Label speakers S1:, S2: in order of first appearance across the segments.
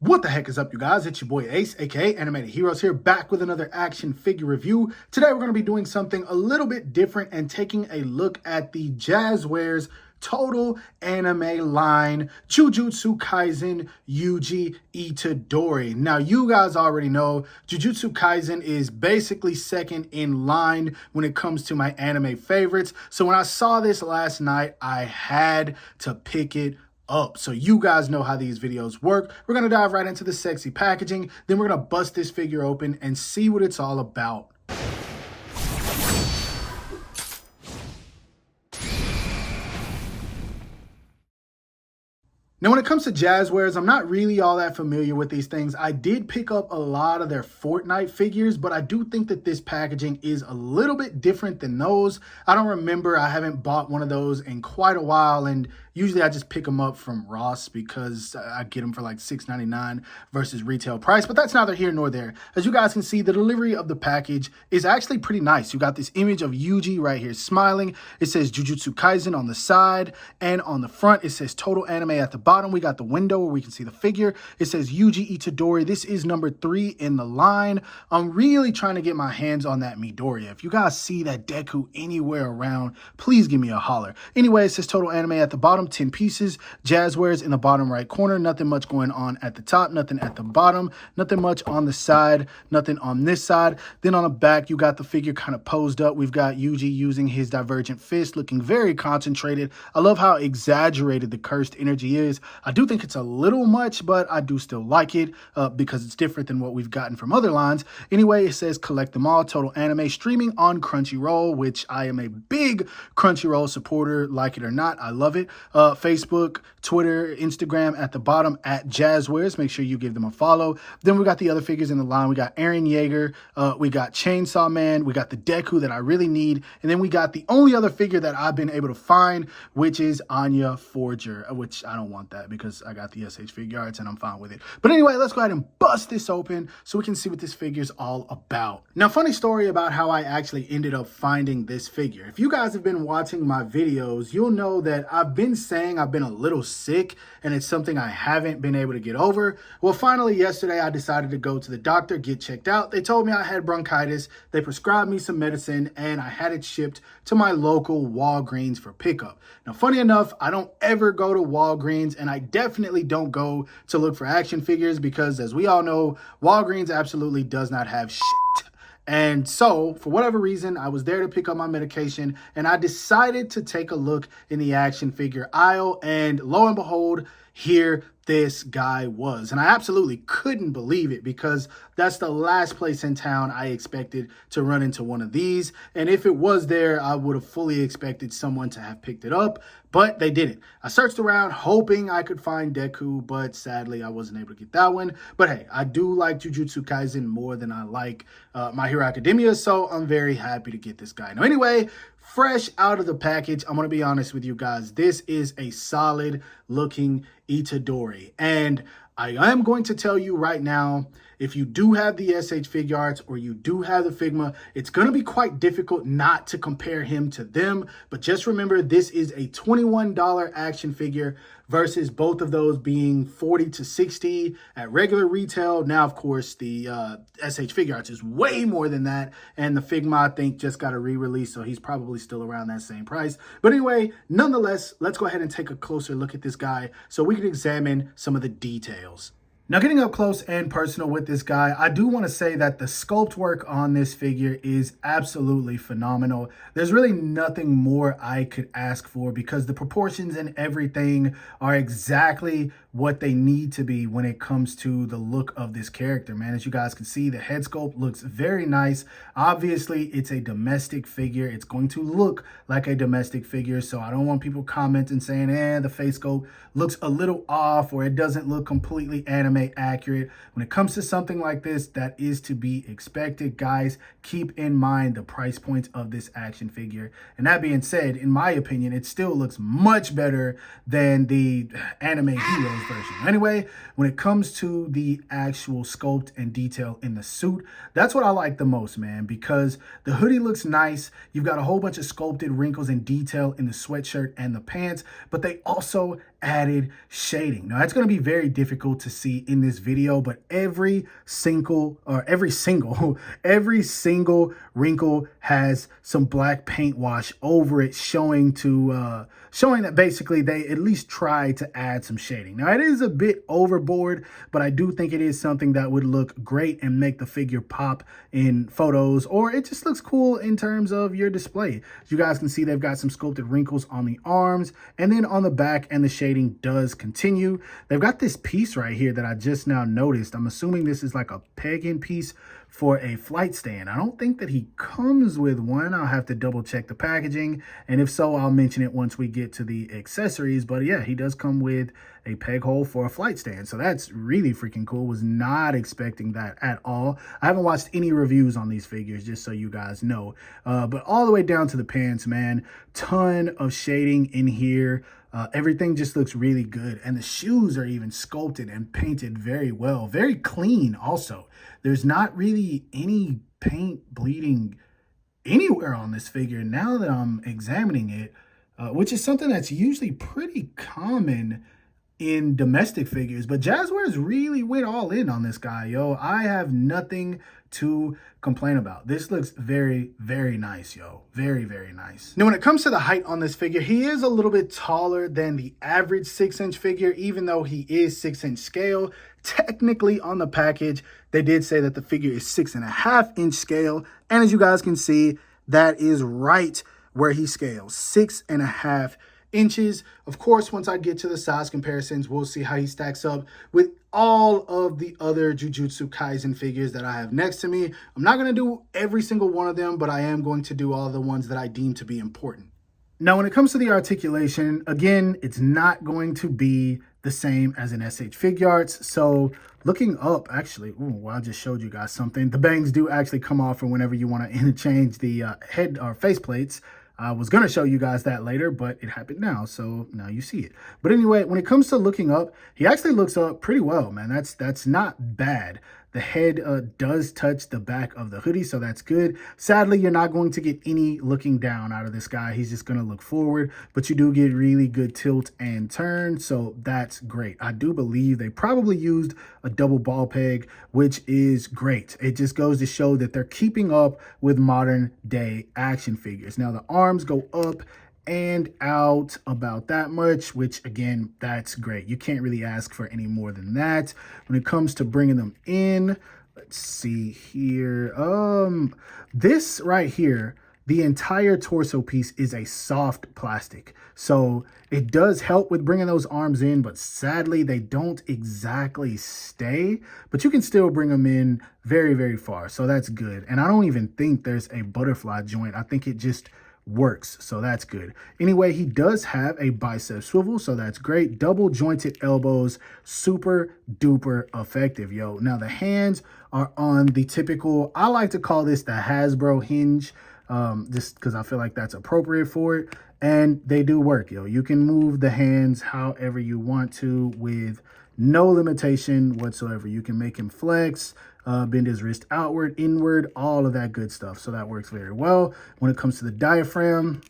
S1: What the heck is up, you guys? It's your boy Ace, aka Animated Heroes, here back with another action figure review. Today we're going to be doing something a little bit different and taking a look at the Jazwares total anime line, Jujutsu Kaisen Yuji Itadori. Now, you guys already know Jujutsu Kaisen is basically second in line when it comes to my anime favorites. So when I saw this last night, I had to pick it up. So you guys know how these videos work. We're going to dive right into the sexy packaging. Then we're going to bust this figure open and see what it's all about. Now, when it comes to Jazwares, I'm not really all that familiar with these things. I did pick up a lot of their Fortnite figures, but I do think that this packaging is a little bit different than those. I don't remember. I haven't bought one of those in quite a while, and usually I just pick them up from Ross because I get them for like $6.99 versus retail price, but that's neither here nor there. As you guys can see, the delivery of the package is actually pretty nice. You got this image of Yuji right here smiling. It says Jujutsu Kaisen on the side, and on the front, it says Total Anime at the bottom. We got the window where we can see the figure. It says Yuji Itadori. This is number 3 in the line. I'm really trying to get my hands on that Midoriya. If you guys see that Deku anywhere around, please give me a holler. Anyway, it says Total Anime at the bottom, 10 pieces. Jazwares in the bottom right corner. Nothing much going on at the top, nothing at the bottom, nothing much on the side, nothing on this side. Then on the back, you got the figure kind of posed up. We've got Yuji using his divergent fist, looking very concentrated. I love how exaggerated the cursed energy is. I do think it's a little much, but I do still like it because it's different than what we've gotten from other lines. Anyway, it says collect them all, Total Anime, streaming on Crunchyroll, which I am a big Crunchyroll supporter, like it or not. I love it. Facebook, Twitter, Instagram at the bottom at Jazwares. Make sure you give them a follow. Then we got the other figures in the line. We got Eren Yeager, we got Chainsaw Man, we got the Deku that I really need, and then we got the only other figure that I've been able to find, which is Anya Forger, which I don't want that because I got the SH figure arts and I'm fine with it. But anyway, let's go ahead and bust this open so we can see what this figure is all about. Now, funny story about how I actually ended up finding this figure. If you guys have been watching my videos, you'll know that I've been saying I've been a little sick and it's something I haven't been able to get over. Well, finally yesterday I decided to go to the doctor, get checked out. They told me I had bronchitis. They prescribed me some medicine and I had it shipped to my local Walgreens for pickup. Now, funny enough, I don't ever go to Walgreens, and I definitely don't go to look for action figures because, as we all know, Walgreens absolutely does not have shit. And so, for whatever reason, I was there to pick up my medication, and I decided to take a look in the action figure aisle, and lo and behold, here this guy was. And I absolutely couldn't believe it because that's the last place in town I expected to run into one of these. And if it was there, I would have fully expected someone to have picked it up, but they didn't. I searched around hoping I could find Deku, but sadly I wasn't able to get that one. But hey, I do like Jujutsu Kaisen more than I like My Hero Academia, so I'm very happy to get this guy. Now anyway, fresh out of the package, I'm going to be honest with you guys. This is a solid looking Itadori. And I am going to tell you right now, if you do have the SH figure arts or you do have the Figma, it's going to be quite difficult not to compare him to them. But just remember, this is a $21 action figure versus both of those being $40 to $60 at regular retail. Now, of course, the SH figure arts is way more than that. And the Figma, I think, just got a re-release, so he's probably still around that same price. But anyway, nonetheless, let's go ahead and take a closer look at this guy so we can examine some of the details. Now, getting up close and personal with this guy, I do want to say that the sculpt work on this figure is absolutely phenomenal. There's really nothing more I could ask for because the proportions and everything are exactly what they need to be when it comes to the look of this character, man. As you guys can see, the head sculpt looks very nice. Obviously, it's a domestic figure. It's going to look like a domestic figure, so I don't want people commenting saying, the face sculpt looks a little off or it doesn't look completely anime accurate. When it comes to something like this, that is to be expected. Guys, keep in mind the price point of this action figure. And that being said, in my opinion, it still looks much better than the Anime Heroes version. Anyway, when it comes to the actual sculpt and detail in the suit, that's what I like the most, man, because the hoodie looks nice. You've got a whole bunch of sculpted wrinkles and detail in the sweatshirt and the pants, but they also added shading. Now that's going to be very difficult to see in this video, but every single wrinkle has some black paint wash over it, showing that basically they at least try to add some shading. Now it is a bit overboard, but I do think it is something that would look great and make the figure pop in photos, or it just looks cool in terms of your display. As you guys can see, they've got some sculpted wrinkles on the arms, and then on the back, and the shading does continue. They've got this piece right here that I just now noticed. I'm assuming this is like a peg-in piece for a flight stand. I don't think that he comes with one. I'll have to double check the packaging, and if so, I'll mention it once we get to the accessories. But yeah, he does come with a peg hole for a flight stand, so that's really freaking cool. Was not expecting that at all. I haven't watched any reviews on these figures, just so you guys know, but all the way down to the pants, man, ton of shading in here. Everything just looks really good, and the shoes are even sculpted and painted very well, very clean also. There's not really any paint bleeding anywhere on this figure now that I'm examining it, which is something that's usually pretty common in domestic figures. But Jazwares really went all in on this guy, yo. I have nothing to complain about. This looks very, very nice, yo. Very, very nice. Now, when it comes to the height on this figure, he is a little bit taller than the average 6-inch figure, even though he is 6-inch scale. Technically, on the package, they did say that the figure is 6.5-inch scale. And as you guys can see, that is right where he scales, 6.5 inches. Of course, once I get to the size comparisons, we'll see how he stacks up with all of the other Jujutsu Kaisen figures that I have next to me. I'm not going to do every single one of them, but I am going to do all the ones that I deem to be important. Now, when it comes to the articulation, again, it's not going to be the same as an SH Figuarts. So looking up, actually, well, I just showed you guys something. The bangs do actually come off for whenever you want to interchange the head or face plates. I was going to show you guys that later, but it happened now, so now you see it. But anyway, when it comes to looking up, he actually looks up pretty well, man. That's not bad. The head does touch the back of the hoodie, so that's good. Sadly, you're not going to get any looking down out of this guy. He's just going to look forward, but you do get really good tilt and turn, so that's great. I do believe they probably used a double ball peg, which is great. It just goes to show that they're keeping up with modern day action figures. Now, the arms go up and out about that much, which again, that's great. You can't really ask for any more than that. When it comes to bringing them in, let's see here. This right here, the entire torso piece is a soft plastic, so it does help with bringing those arms in, but sadly they don't exactly stay, but you can still bring them in very, very far, so that's good. And I don't even think there's a butterfly joint. I think it just works, so that's good. Anyway, he does have a bicep swivel, so that's great. Double jointed elbows, super duper effective, yo. Now the hands are on the typical, I like to call this the Hasbro hinge, just because I feel like that's appropriate for it, and they do work, yo. You can move the hands however you want to with no limitation whatsoever. You can make him flex, bend his wrist outward, inward, all of that good stuff. So that works very well. When it comes to the diaphragm,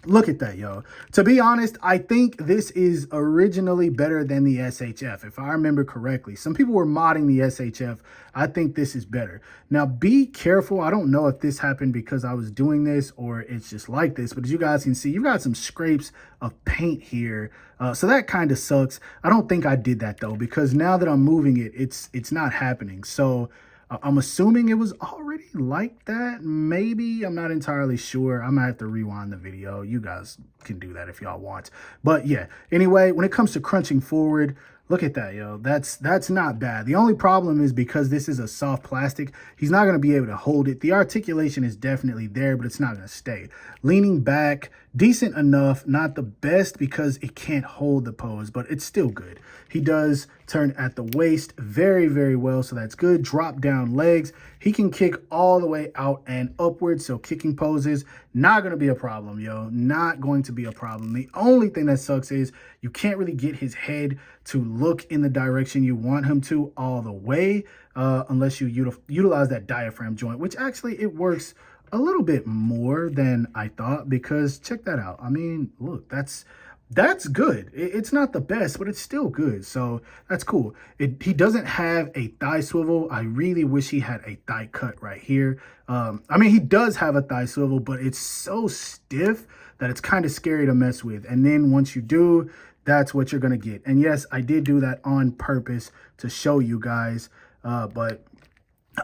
S1: look at that, yo. To be honest, I think this is originally better than the SHF, if I remember correctly. Some people were modding the SHF. I think this is better. Now, be careful. I don't know if this happened because I was doing this or it's just like this, but as you guys can see, you got some scrapes of paint here. So that kind of sucks. I don't think I did that, though, because now that I'm moving it, it's not happening. So I'm assuming it was already like that. Maybe. I'm not entirely sure. I might have to rewind the video. You guys can do that if y'all want. But yeah, anyway, when it comes to crunching forward, look at that, yo. That's not bad. The only problem is because this is a soft plastic, he's not going to be able to hold it. The articulation is definitely there, but it's not going to stay. Leaning back, decent enough. Not the best because it can't hold the pose, but it's still good. He does turn at the waist very, very well, so that's good. Drop down legs. He can kick all the way out and upward, so kicking poses, not going to be a problem, yo. Not going to be a problem. The only thing that sucks is you can't really get his head to look in the direction you want him to all the way, unless you utilize that diaphragm joint, which actually it works a little bit more than I thought, because check that out. I mean, look, that's That's good. It's not the best, but it's still good. So that's cool. He doesn't have a thigh swivel. I really wish he had a thigh cut right here. I mean, he does have a thigh swivel, but it's so stiff that it's kind of scary to mess with. And then once you do, that's what you're going to get. And yes, I did do that on purpose to show you guys. But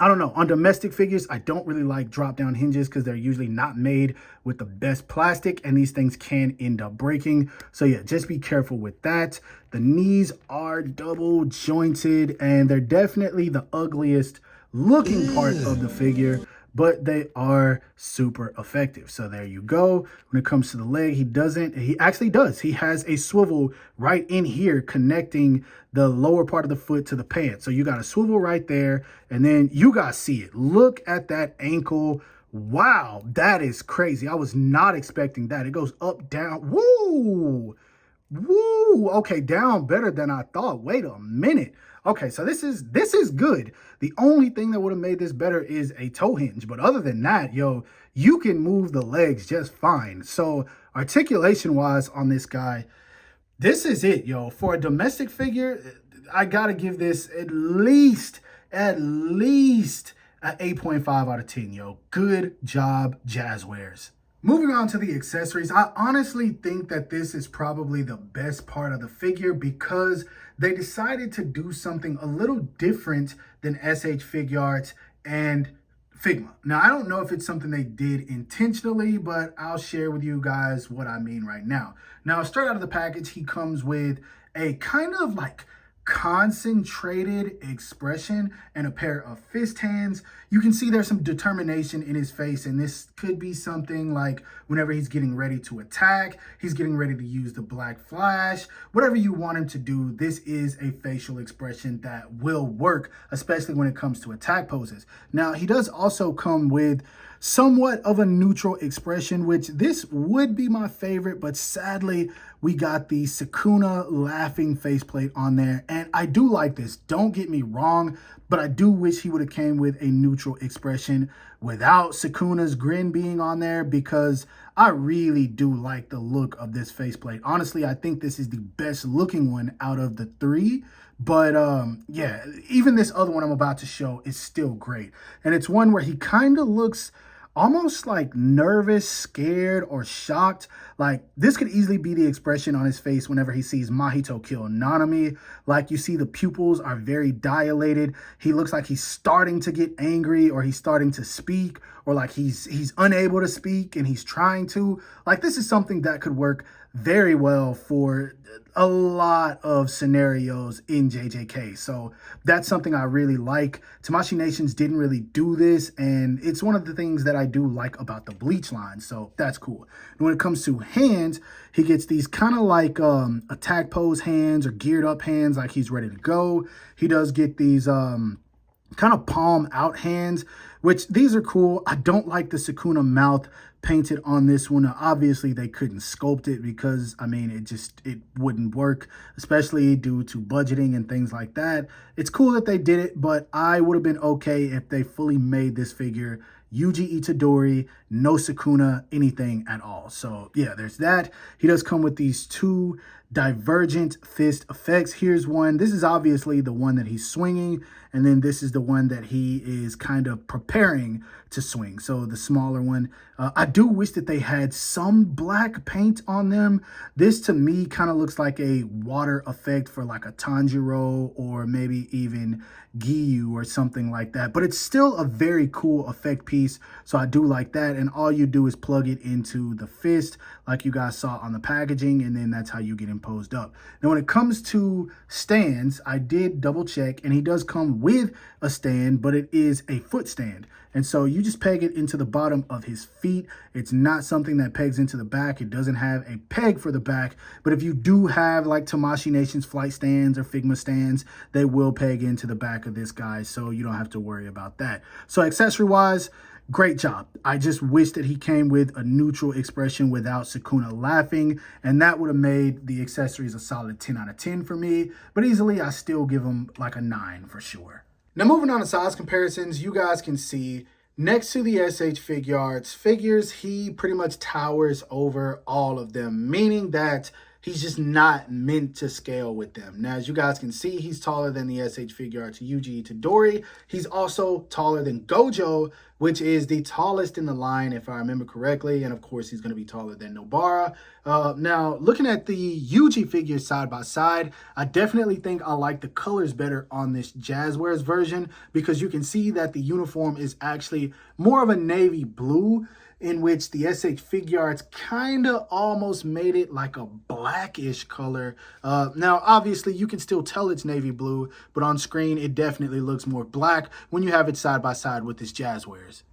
S1: I don't know. On domestic figures, I don't really like drop-down hinges because they're usually not made with the best plastic, and these things can end up breaking. So yeah, just be careful with that. The knees are double jointed, and they're definitely the ugliest looking part of the figure, but they are super effective. So there you go. When it comes to the leg, he actually does. He has a swivel right in here connecting the lower part of the foot to the pant. So you got a swivel right there, and then you guys see it. Look at that ankle. Wow, that is crazy. I was not expecting that. It goes up, down. Woo! Woo! Okay, down better than I thought. Wait a minute. Okay, so this is good. The only thing that would have made this better is a toe hinge. But other than that, yo, you can move the legs just fine. So articulation-wise on this guy, this is it, yo. For a domestic figure, I got to give this at least an 8.5 out of 10, yo. Good job, Jazwares. Moving on to the accessories, I honestly think that this is probably the best part of the figure because they decided to do something a little different than SH Figuarts and Figma. Now, I don't know if it's something they did intentionally, but I'll share with you guys what I mean right now. Now, straight out of the package, he comes with a kind of like concentrated expression and a pair of fist hands. You can see there's some determination in his face, and this could be something like whenever he's getting ready to attack, he's getting ready to use the black flash, whatever you want him to do, this is a facial expression that will work, especially when it comes to attack poses. Now, he does also come with somewhat of a neutral expression, which this would be my favorite, but sadly, we got the Sukuna laughing faceplate on there, and I do like this. Don't get me wrong, but I do wish he would have came with a neutral expression without Sukuna's grin being on there, because I really do like the look of this faceplate. Honestly, I think this is the best looking one out of the three. But yeah, even this other one I'm about to show is still great. And it's one where he kind of looks almost like nervous, scared, or shocked. Like, this could easily be the expression on his face whenever he sees Mahito kill Nanami. Like, you see the pupils are very dilated. He looks like he's starting to get angry, or he's starting to speak, or like he's unable to speak and he's trying to. Like, this is something that could work very well for a lot of scenarios in JJK. So that's something I really like. Tamashii Nations didn't really do this, and it's one of the things that I do like about the Bleach line. So that's cool. And when it comes to hands, he gets these kind of like attack pose hands or geared up hands, like he's ready to go. He does get these kind of palm out hands, which these are cool. I don't like the Sukuna mouth painted on this one. Now, obviously they couldn't sculpt it because, I mean, it wouldn't work, especially due to budgeting and things like that. It's cool that they did it, but I would have been okay if they fully made this figure Yuji Itadori, no Sukuna, anything at all. So yeah, there's that. He does come with these two divergent fist effects. Here's one. This is obviously the one that he's swinging, and then this is the one that he is kind of preparing to swing. So the smaller one. I do wish that they had some black paint on them. This to me kind of looks like a water effect for like a Tanjiro or maybe even Giyu or something like that. But it's still a very cool effect piece. So I do like that. And all you do is plug it into the fist like you guys saw on the packaging, and then that's how you get imposed up. Now when it comes to stands, I did double check, and he does come with a stand, but it is a foot stand. And so you just peg it into the bottom of his feet. It's not something that pegs into the back. It doesn't have a peg for the back. But if you do have like Tamashii Nations flight stands or Figma stands, they will peg into the back of this guy. So you don't have to worry about that. So accessory wise, great job. I just wish that he came with a neutral expression without Sukuna laughing, and that would have made the accessories a solid 10 out of 10 for me. But easily, I still give him like a 9 for sure. Now, moving on to size comparisons, you guys can see next to the SH Figuarts figures, he pretty much towers over all of them, meaning that he's just not meant to scale with them. Now, as you guys can see, he's taller than the SH figure arts Yuji Itadori. He's also taller than Gojo, which is the tallest in the line, if I remember correctly. And of course, he's going to be taller than Nobara. Now, looking at the Yuji figures side by side, I definitely think I like the colors better on this Jazwares version, because you can see that the uniform is actually more of a navy blue, in which the SH figure arts kind of almost made it like a blackish color. Now, obviously, you can still tell it's navy blue, but on screen, it definitely looks more black when you have it side by side with this Jazwares.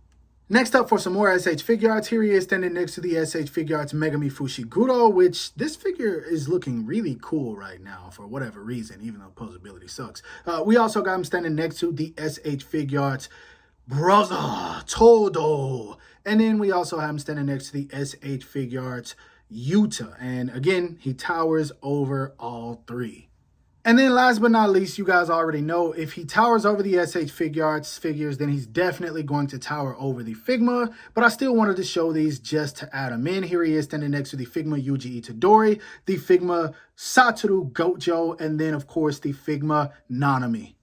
S1: Next up, for some more SH figure arts, here he is standing next to the SH figure arts Megami Fushiguro, which this figure is looking really cool right now for whatever reason, even though posability sucks. We also got him standing next to the SH figure arts Brother Todo. And then we also have him standing next to the SH figure arts Yuta. And again, he towers over all three. And then last but not least, you guys already know, if he towers over the SH figure arts figures, then he's definitely going to tower over the Figma. But I still wanted to show these just to add him in. Here he is standing next to the Figma Yuji Itadori, the Figma Satoru Gojo, and then of course the Figma Nanami.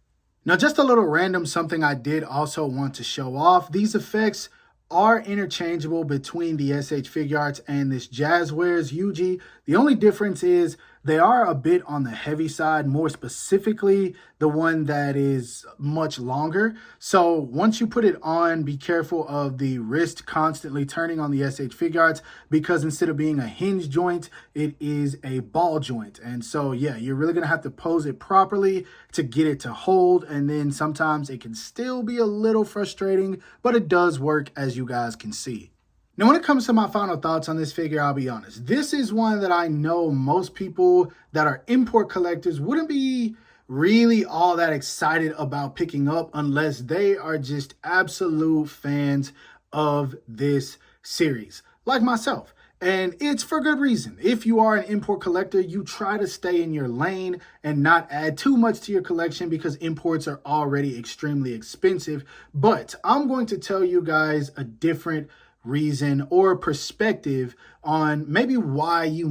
S1: Now, just a little random something I did also want to show off. These effects are interchangeable between the SH figure arts and this Jazwares Yuji. The only difference is they are a bit on the heavy side, more specifically the one that is much longer. So once you put it on, be careful of the wrist constantly turning on the SH figure arts, because instead of being a hinge joint, it is a ball joint. And so, yeah, you're really going to have to pose it properly to get it to hold. And then sometimes it can still be a little frustrating, but it does work, as you guys can see. Now, when it comes to my final thoughts on this figure, I'll be honest. This is one that I know most people that are import collectors wouldn't be really all that excited about picking up unless they are just absolute fans of this series, like myself. And it's for good reason. If you are an import collector, you try to stay in your lane and not add too much to your collection, because imports are already extremely expensive. But I'm going to tell you guys a different reason or perspective on maybe why you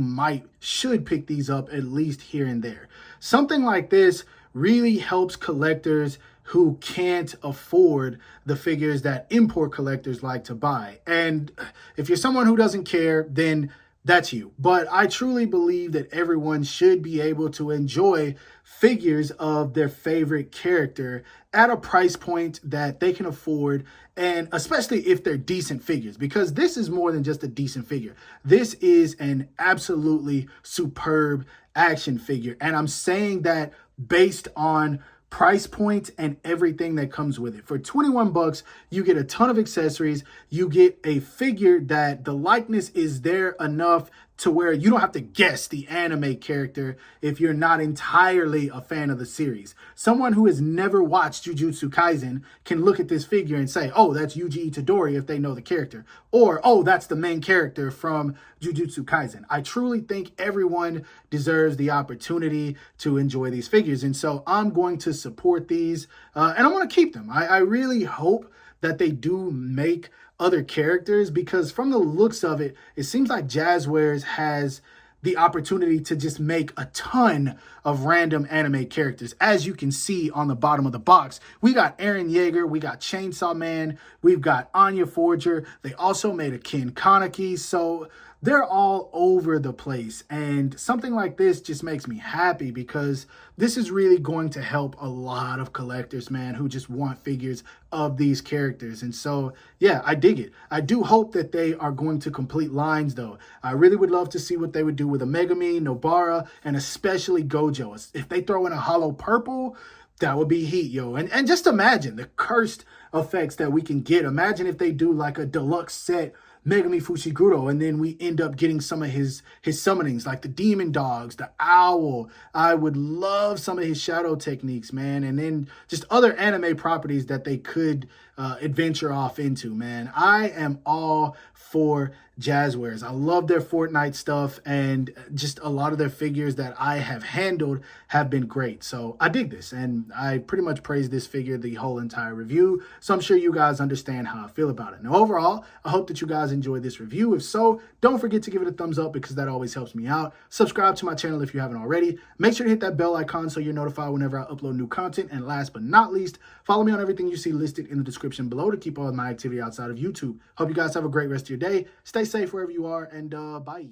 S1: should pick these up, at least here and there. Something like this really helps collectors who can't afford the figures that import collectors like to buy. And if you're someone who doesn't care, then that's you. But I truly believe that everyone should be able to enjoy figures of their favorite character at a price point that they can afford, and especially if they're decent figures, because this is more than just a decent figure. This is an absolutely superb action figure, and I'm saying that based on price point and everything that comes with it. For 21 bucks, you get a ton of accessories. You get a figure that the likeness is there enough to where you don't have to guess the anime character if you're not entirely a fan of the series. Someone who has never watched Jujutsu Kaisen can look at this figure and say, oh, that's Yuji Itadori, if they know the character. Or, oh, that's the main character from Jujutsu Kaisen. I truly think everyone deserves the opportunity to enjoy these figures. And so I'm going to support these, and I want to keep them. I really hope that they do make other characters, because from the looks of it, it seems like Jazwares has the opportunity to just make a ton of random anime characters. As you can see on the bottom of the box, we got Eren Yeager, we got Chainsaw Man, we've got Anya Forger. They also made a Ken Kaneki, so they're all over the place. And something like this just makes me happy, because this is really going to help a lot of collectors, man, who just want figures of these characters. And so, yeah, I dig it. I do hope that they are going to complete lines, though. I really would love to see what they would do with a Megami, Nobara, and especially Gojo. If they throw in a hollow purple, that would be heat, yo. And just imagine the cursed effects that we can get. Imagine if they do like a deluxe set Megami Fushiguro, and then we end up getting some of his summonings, like the demon dogs, the owl. I would love some of his shadow techniques, man. And then just other anime properties that they could adventure off into, man. I am all for Jazwares. I love their Fortnite stuff, and just a lot of their figures that I have handled have been great. So I dig this, and I pretty much praised this figure the whole entire review. So I'm sure you guys understand how I feel about it. Now, overall, I hope that you guys enjoyed enjoyed this review. If so, don't forget to give it a thumbs up because that always helps me out. Subscribe to my channel if you haven't already. Make sure to hit that bell icon so you're notified whenever I upload new content. And last but not least, follow me on everything you see listed in the description below to keep all of my activity outside of YouTube. Hope you guys have a great rest of your day. Stay safe wherever you are, and bye.